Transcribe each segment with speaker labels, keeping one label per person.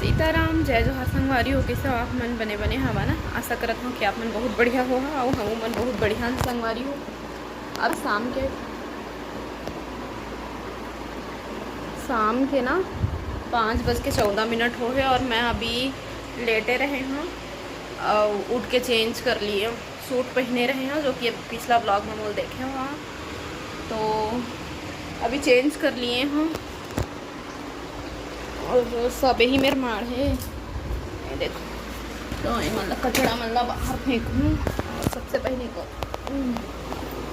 Speaker 1: सीताराम जय जोहार संगवारी हो कैसे आप मन बने बने हवा ना आशा करत हूँ कि आप मन बहुत बढ़िया हो और हम मन बहुत बढ़िया संगवारी हो। अब शाम के ना 5:14 हो है और मैं अभी लेटे रहे हूँ उठ के चेंज कर लिए सूट पहने रहे हैं जो कि पिछला ब्लॉग में मोल देखे हो। तो अभी चेंज कर लिए हैं और सब ही मेरे मार है ये देखो। तो ये मतलब कचरा मतलब बाहर फेंकूँ और सबसे पहले को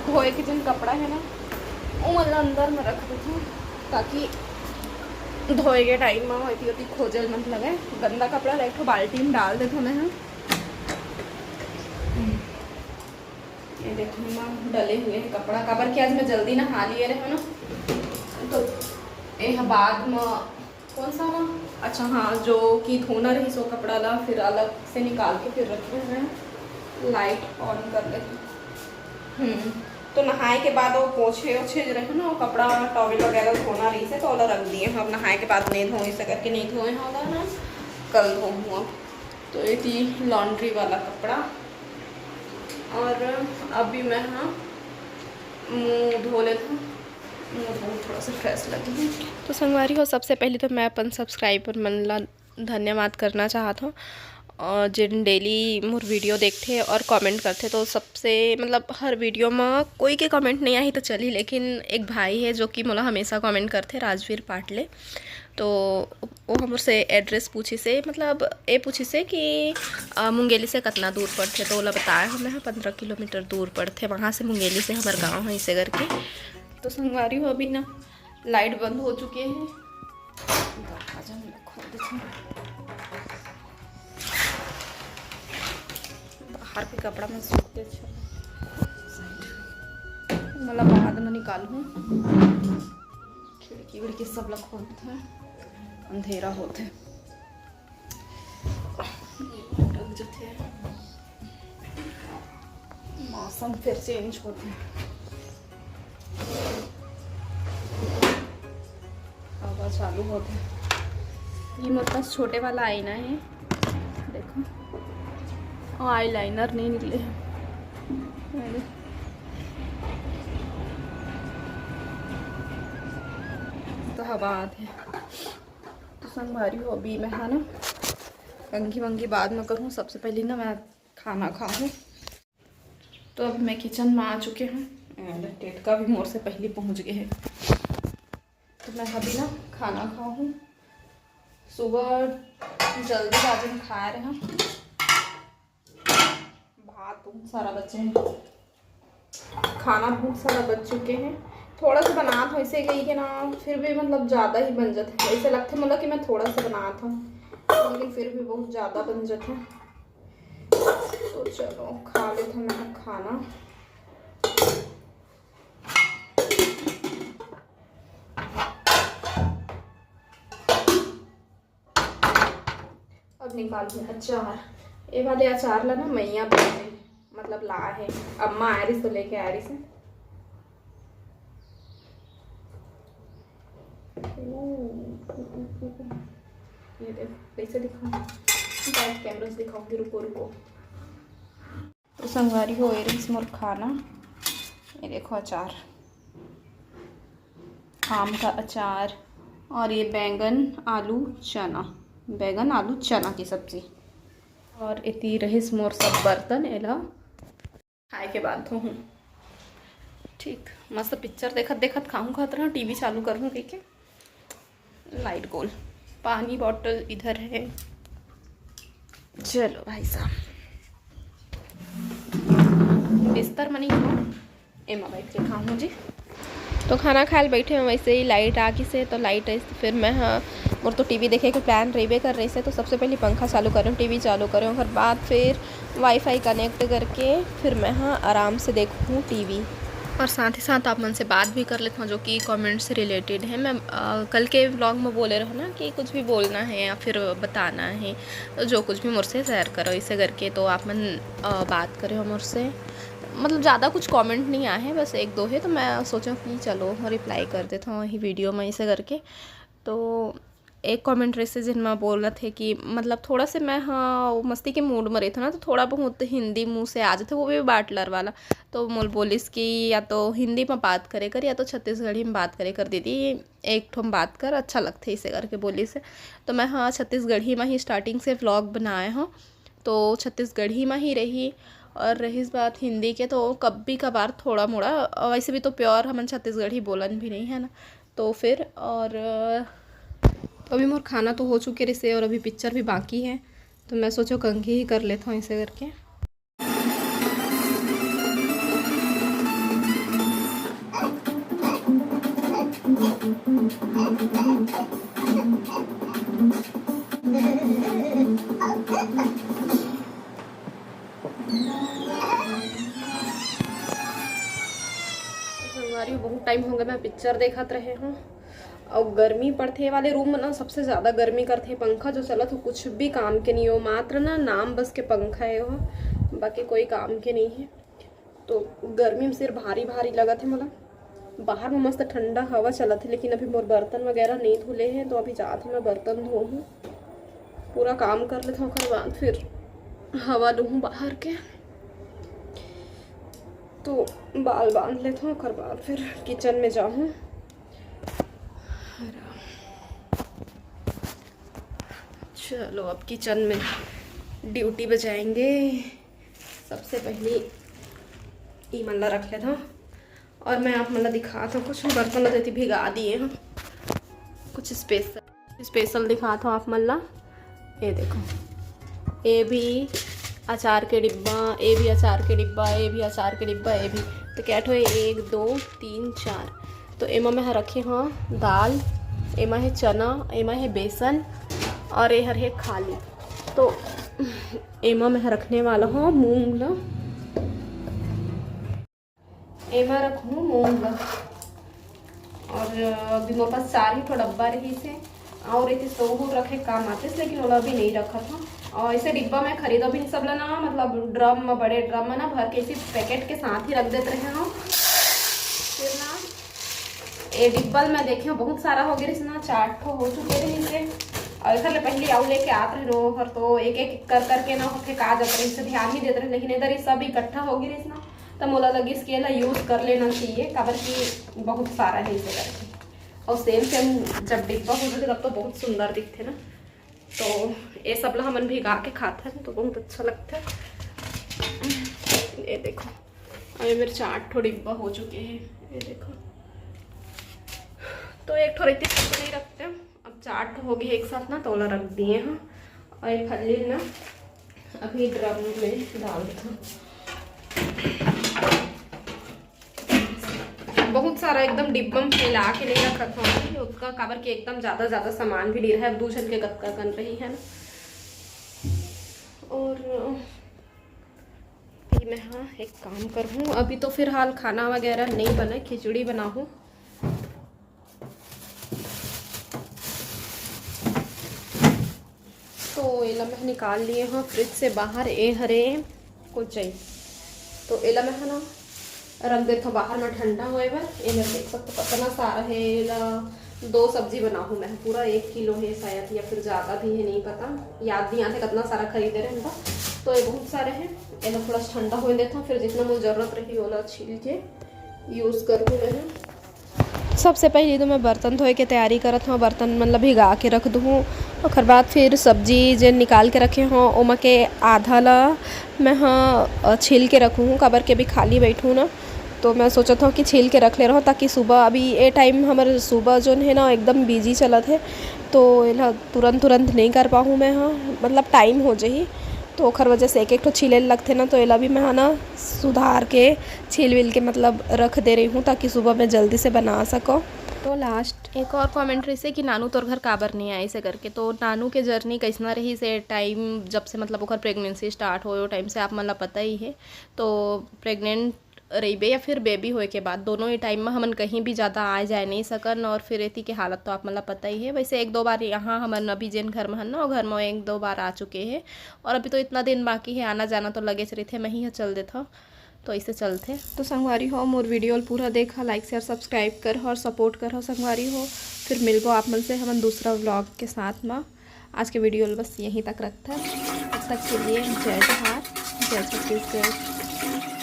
Speaker 1: धोए के जिन कपड़ा है ना वो मतलब अंदर में रख देती हूँ ताकि धोए के टाइम में होती होती खोजल मत लगे। गंदा कपड़ा लाइक तो बाल्टी में डाल देते मैं। ये देखो मैं डले हुए हैं कपड़ा काबर के आज मैं जल्दी नहा लिए रहे ना तो ये बाद में कौन सा ना अच्छा हाँ जो कि धोना रही सो कपड़ा ला फिर अलग से निकाल के फिर रखे हैं लाइट ऑन कर लेते। तो नहाए के बाद वो पोछे ओछे जो रहे ना वो कपड़ा टॉवल वगैरह धोना रही से तो वाला रख दिए हैं। अब नहाए के बाद नहीं धोए से करके नहीं धोए हैं ना कल धोऊँ। अब तो ये थी लॉन्ड्री वाला कपड़ा और अभी मैं हाँ मुँह धो लेता हूँ थोड़ा सा फ्रेश लगी। तो संगवारी हो सबसे पहले तो मैं अपन सब्सक्राइबर मन ला धन्यवाद करना चाहता हूँ और जिन डेली मोर वीडियो देखते और कमेंट करते तो सबसे मतलब हर वीडियो में कोई के कमेंट नहीं आई तो चली लेकिन एक भाई है जो कि मतलब हमेशा कमेंट करते राजवीर पाटले। तो वो हमसे एड्रेस पूछी से मतलब ये पूछी से कि मुंगेली से कितना दूर पड़ते तो वो बताया हमें 15 किलोमीटर दूर पड़ते वहाँ से मुंगेली से हमारे गाँव है इसे करके। तो संगवारी हो अभी ना लाइट बंद हो चुके हैं। बाहर के कपड़ा में सूखते मतलब बाद में निकालूँ खिड़की विड़की सब लग होते हैं अंधेरा होते मौसम फिर चेंज होते हैं हवा चालू होते हैं। ये मेरे पास छोटे वाला आईना है देखो और आई लाइनर नहीं निकले तो हवा आते हैं। तो संगवारी हो अभी मैं है ना कंघी वंगी बाद में करूँ सबसे पहले ना मैं खाना खाऊँ। तो अब मैं किचन में आ चुके हैं टेटका भी मोर से पहले पहुँच गए हैं। तो मैं अभी ना खाना खाऊँ सुबह जल्दी आज हम खा रहे हैं भात बहुत सारा बचे हैं खाना बहुत सारा बच चुके हैं। थोड़ा सा बना था ऐसे गई कि ना फिर भी मतलब ज़्यादा ही बन जाते हैं ऐसे लगते मतलब कि मैं थोड़ा सा बना था लेकिन फिर भी बहुत ज़्यादा बन जाते हैं। तो चलो खा लेते हैं मैं खाना। अब निकालूँ अचार ये वाले अचार ला ना मैया बने मतलब ला है अम्मा आ रही तो लेके आ रही से। ये देखो कैसे दिखाऊँ बैक कैमरा से दिखाऊंगी रुको रुको। तो संगवारी हो रही मोर खाना ये देखो अचार आम का अचार और ये बैंगन आलू चना की सब्जी और इतनी रहीस मोर सब बर्तन एला खाए के बाद धो हूँ ठीक मस्त पिक्चर देखत देखत खाऊँ खात रहा टीवी चालू करूँ के लाइट गोल पानी बॉटल इधर है। चलो भाई साहब बिस्तर में नहीं खाऊँ एमा बैठ के खाऊँ जी। तो खाना खाए बैठे हैं वैसे ही लाइट आ गई से तो लाइट आई तो फिर मैं हाँ और तो टीवी देखे के प्लान रही कर रही से तो सबसे पहले पंखा चालू करूँ टीवी चालू करूँ और बाद फिर वाईफाई कनेक्ट करके फिर मैं हाँ आराम से देखूँ टीवी और साथ ही साथ आप मन से बात भी कर लेता हूँ जो कि कमेंट से रिलेटेड है। मैं कल के व्लॉग में बोले रहो ना कि कुछ भी बोलना है या फिर बताना है तो जो कुछ भी मुझसे शेयर करो इसे करके तो आप मन बात करो मुझसे मतलब ज़्यादा कुछ कमेंट नहीं आए हैं बस एक दो है तो मैं सोचा कि चलो रिप्लाई कर देता हूँ वही वीडियो में इसे करके। तो एक कमेंट्री से जिनमें बोल रहे थे कि मतलब थोड़ा से मैं हाँ वो मस्ती के मूड में रही थी ना, तो थोड़ा बहुत हिंदी मुंह से आ जाते, वो भी बाटलर वाला। तो मोल बोलिस कि या तो हिंदी में बात करे कर या तो छत्तीसगढ़ी में बात करे कर दीदी, एक ठो में बात कर अच्छा लगता है इसे करके बोली से। तो मैं हाँ छत्तीसगढ़ी में ही स्टार्टिंग से व्लॉग बनाए हूँ, तो छत्तीसगढ़ी में ही रही। और रही इस बात हिंदी के, तो कभी कभार थोड़ा मोड़ा, वैसे भी तो प्योर हम छत्तीसगढ़ी बोलन भी नहीं है ना। तो फिर और अभी मोर खाना तो हो चुके रिसे और अभी पिक्चर भी बाकी है, तो मैं सोचो कंघी ही कर लेता हूँ इसे करके। हमारी बहुत टाइम हो गया मैं पिक्चर देखत रहे हूँ, और गर्मी पड़ते वाले रूम में ना सबसे ज़्यादा गर्मी करते। पंखा जो चला तो कुछ भी काम के नहीं हो, मात्र ना नाम बस के पंखा है वो, बाकी कोई काम के नहीं है। तो गर्मी में सिर भारी भारी लगा थे मतलब। बाहर में मस्त ठंडा हवा चला थी, लेकिन अभी मोर बर्तन वगैरह नहीं धुले हैं, तो अभी जाते मैं बर्तन धो हूँ, पूरा काम कर लेता हूँ, उसके बाद फिर हवा लूँ बाहर के, तो बाल बांध लेता हूँ, उसके बाद फिर किचन में जाऊँ। चलो अब किचन में ड्यूटी बजाएंगे। सबसे पहले ई मल्ला रख लेता हूँ, और मैं आप मतलब दिखाता हूँ कुछ बर्तन देती भिगा दिए हैं, कुछ स्पेशल दिखाता हूँ आप मल्ला। ये देखो, ये भी अचार के डिब्बा, ये भी अचार के डिब्बा, ये भी अचार के डिब्बा, ये भी। तो क्या ठो 1 2 3 4, तो एमा में रखे हाँ दाल, एमा है चना, एमा है बेसन, और ये है खाली। तो एमा में रखने वाला हूँ मूंग ला, एमा रखूँ मूंग ला। और अभी मेरे पास 4 ही डब्बा रही से, और इतने तो रखे काम आते, लेकिन वो अभी नहीं रखा था। और इसे डिब्बा में खरीदा भी नहीं सब ना, मतलब ड्रम में, बड़े ड्रम में ना भर के इसी पैकेट के साथ ही रख देते रहे हम। फिर ना ये डिब्बल में देखे बहुत सारा हो गया ना, 4 ठो हो चुके थे इसे। और इधर पहले आउ लेके आते रहे नो, फिर तो एक एक कर करके ना होके का जाते रहे, इससे ध्यान नहीं देते रहे। लेकिन इधर ये सब इकट्ठा हो गया ना, तो मोला लगी इसके ला यूज़ कर लेना चाहिए, काबर की बहुत सारा है इसे करके। और सेम सेम जब डिब्बा हो जाते तब तो बहुत सुंदर दिखते ना, तो ये सब ला हमन भिगा के खाते हैं तो बहुत अच्छा लगता है। ये देखो अभी मेरे 4 ठो डिब्बा हो चुके हैं, ये देखो। तो एक ठो रहती तो नहीं रखते, अब 4 ठो हो गई एक साथ ना, तोला रख दिए हैं। और ये फली ना अभी ड्रम में डाल देता, बहुत सारा एकदम डिब्बा में फैला के नहीं रखा था उसका, काबर के एकदम ज़्यादा सामान भी नहीं रहा है, अब दूसरे के गत्ता कर रही है ना। और मैं हाँ एक काम करूँ, अभी तो फिलहाल खाना वगैरह नहीं बना, खिचड़ी बनाऊँ। तो एला मैं निकाल लिए हाँ फ्रिज से बाहर, ए हरे कुछ चाहिए तो एला मैं ना रख देता हूँ बाहर में ठंडा हुए बार। ये मैं देख सकते कितना सारा है, एला 2 सब्जी बनाऊँ मैं, पूरा 1 किलो है शायद, या फिर ज़्यादा भी है नहीं पता, याद नहीं आते कितना सारा खरीदे रहे उनका। तो ये बहुत सारे हैं, एला थोड़ा ठंडा हो देता हूँ, फिर जितना मुझे ज़रूरत रही वो छील के यूज़ करूँ मैं। सबसे पहले तो मैं बर्तन धोए के तैयारी करत हूँ, बर्तन मतलब भिगा के रख दूँ, और बाद फिर सब्जी जो निकाल के रखे हों ओमा के आधा ला मैं हाँ छील के रखूँ, काबर के भी खाली बैठूँ ना, तो मैं सोचा था कि छील के रख ले रहा हूँ, ताकि सुबह अभी ये टाइम हमारे सुबह जो है ना एकदम बिजी चला थे, तो ये तुरंत नहीं कर पाऊँ मैं हाँ, मतलब टाइम हो जाही, तो ओखर वजह से एक तो छीले लगते ना, तो एला भी मैं ना सुधार के छील विल के मतलब रख दे रही हूँ, ताकि सुबह मैं जल्दी से बना सकूँ। तो लास्ट एक और कमेंट्री से कि नानू तोर घर काबर नहीं आई से करके। तो नानू के जर्नी कैसना रही से टाइम जब से मतलब ओकर प्रेगनेंसी स्टार्ट हो टाइम से आप मतलब पता ही है। तो प्रेग्नेंट रहीबे या फिर बेबी होए के बाद दोनों ही टाइम में हमन कहीं भी ज़्यादा आ जाए नहीं सकन, और फिर एती के हालत तो आप मतलब पता ही है। वैसे 1-2 बार यहाँ हमन अभी जिन घर में हन ना, घर में 1-2 बार आ चुके हैं, और अभी तो इतना दिन बाकी है आना जाना, तो लगे रही थे मैं ही चल देता। तो ऐसे चलते। तो संगवारी हो मोर वीडियो पूरा देखा, लाइक शेयर सब्सक्राइब कर और सपोर्ट कर हो संगवारी हो। फिर मिलबो आप मन से हम दूसरा व्लॉग के साथ में। आज के वीडियो बस यहीं तक रखता, तब तक के लिए जय जोहार, जय छत्तीसगढ़।